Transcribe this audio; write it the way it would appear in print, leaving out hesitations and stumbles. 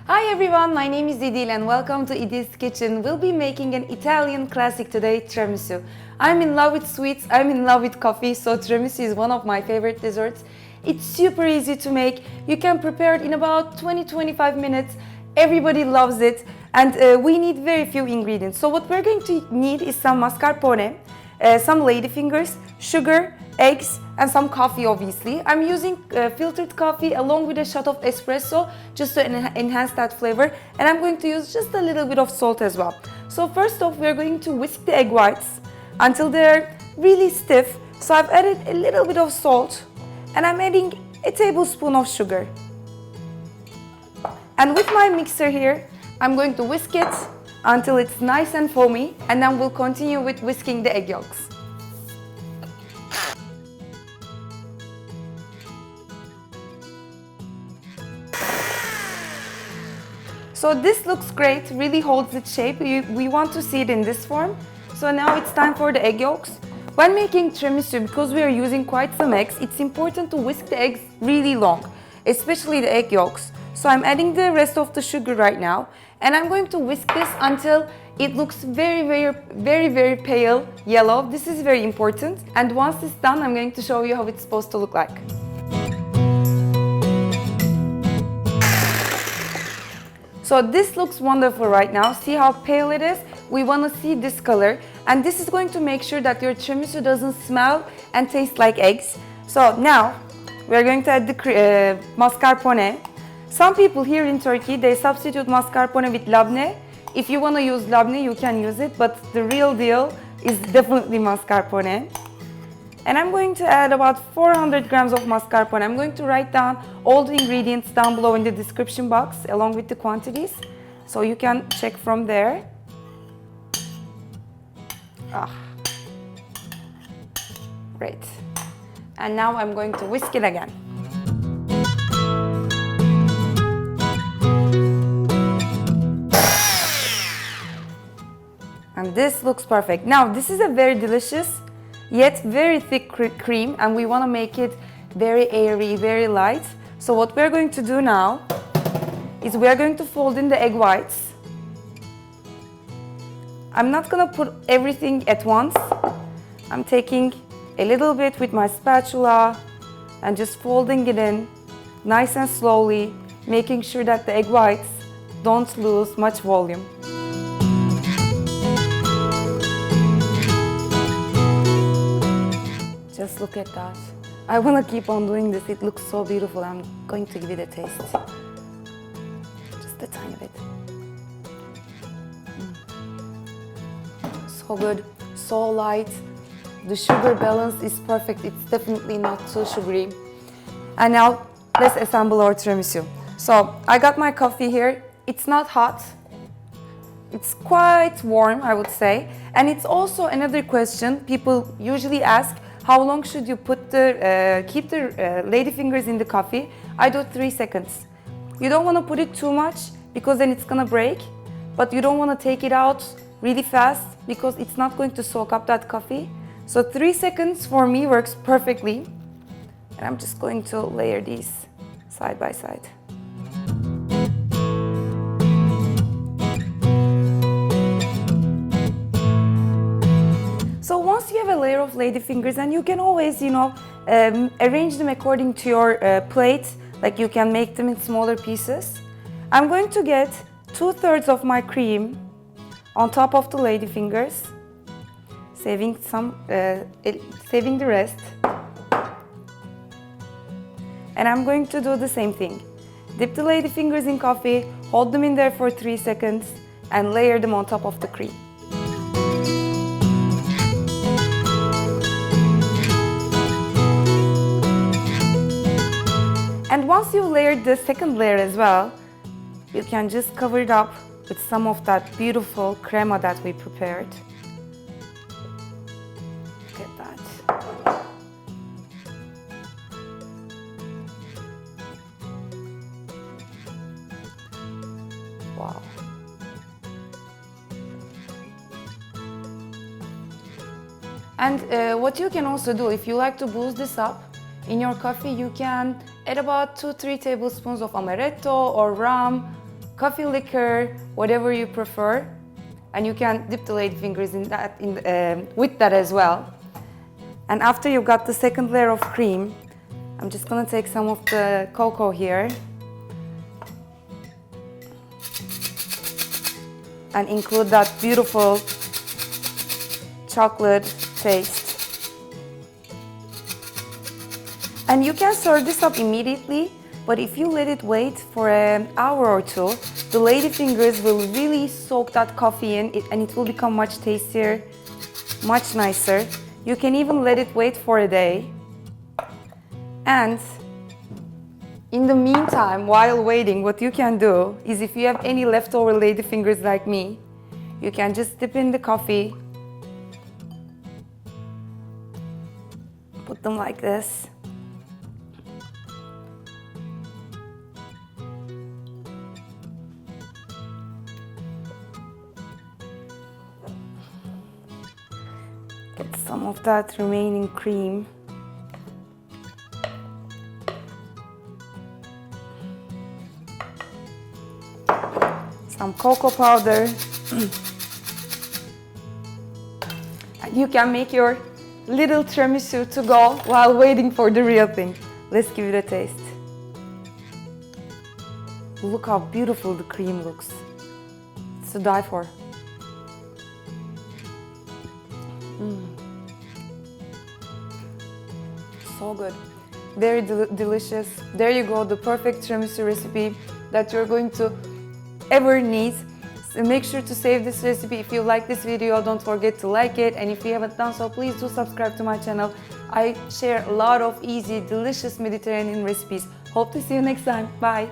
Hi everyone, my name is Idil and welcome to Idil's Kitchen. We'll be making an Italian classic today, tiramisu. I'm in love with sweets, I'm in love with coffee, so tiramisu is one of my favorite desserts. It's super easy to make. You can prepare it in about 20-25 minutes. Everybody loves it, and we need very few ingredients. So what we're going to need is some mascarpone, some ladyfingers, sugar, eggs, and some coffee obviously. I'm using filtered coffee along with a shot of espresso just to enhance that flavor, and I'm going to use just a little bit of salt as well. So first off, we're going to whisk the egg whites until they're really stiff. So I've added a little bit of salt and I'm adding a tablespoon of sugar. And with my mixer here, I'm going to whisk it until it's nice and foamy, and then we'll continue with whisking the egg yolks. So this looks great, really holds its shape. We want to see it in this form. So now it's time for the egg yolks. When making tiramisu, because we are using quite some eggs, it's important to whisk the eggs really long, especially the egg yolks. So I'm adding the rest of the sugar right now, and I'm going to whisk this until it looks very pale yellow. This is very important. And once it's done, I'm going to show you how it's supposed to look like. So this looks wonderful right now. See how pale it is? We want to see this color, and this is going to make sure that your tiramisu doesn't smell and taste like eggs. So now we're going to add the mascarpone. Some people here in Turkey, they substitute mascarpone with labne. If you want to use labne, you can use it, but the real deal is definitely mascarpone. And I'm going to add about 400 grams of mascarpone. I'm going to write down all the ingredients down below in the description box along with the quantities, so you can check from there. Great. And now I'm going to whisk it again. And this looks perfect. Now this is a very delicious yet very thick cream, and we want to make it very airy, very light. So what we're going to do now is we're going to fold in the egg whites. I'm not going to put everything at once. I'm taking a little bit with my spatula and just folding it in nice and slowly, making sure that the egg whites don't lose much volume. Just look at that. I want to keep on doing this. It looks so beautiful. I'm going to give it a taste. Just a tiny bit. So good, so light. The sugar balance is perfect. It's definitely not too sugary. And now let's assemble our tiramisu. So I got my coffee here. It's not hot. It's quite warm, I would say. And it's also another question people usually ask: how long should you keep the ladyfingers in the coffee? I do 3 seconds. You don't want to put it too much because then it's gonna break, but you don't want to take it out really fast because it's not going to soak up that coffee. So 3 seconds for me works perfectly. And I'm just going to layer these side by side. So once you have a layer of ladyfingers, and you can always, arrange them according to your plate, like you can make them in smaller pieces. I'm going to get 2/3 of my cream on top of the ladyfingers, saving the rest. And I'm going to do the same thing. Dip the ladyfingers in coffee, hold them in there for 3 seconds, and layer them on top of the cream. And once you've layered the second layer as well, you can just cover it up with some of that beautiful crema that we prepared. Look at that. Wow. And what you can also do, if you like to boost this up, in your coffee you can add about 2-3 tablespoons of amaretto or rum coffee liqueur, whatever you prefer. And you can dip the ladyfingers in that, with that as well. And after you've got the second layer of cream, I'm just gonna take some of the cocoa here and include that beautiful chocolate taste. And you can serve this up immediately, but if you let it wait for an hour or two, the ladyfingers will really soak that coffee in and it will become much tastier, much nicer. You can even let it wait for a day. And in the meantime, while waiting, what you can do is, if you have any leftover ladyfingers like me, you can just dip in the coffee, put them like this. Get some of that remaining cream. Some cocoa powder. And you can make your little tiramisu to go while waiting for the real thing. Let's give it a taste. Look how beautiful the cream looks. It's to die for. So good. Very delicious. There you go, the perfect tiramisu recipe that you're going to ever need. So make sure to save this recipe. If you like this video, don't forget to like it. And if you haven't done so, please do subscribe to my channel. I share a lot of easy, delicious Mediterranean recipes. Hope to see you next time. Bye.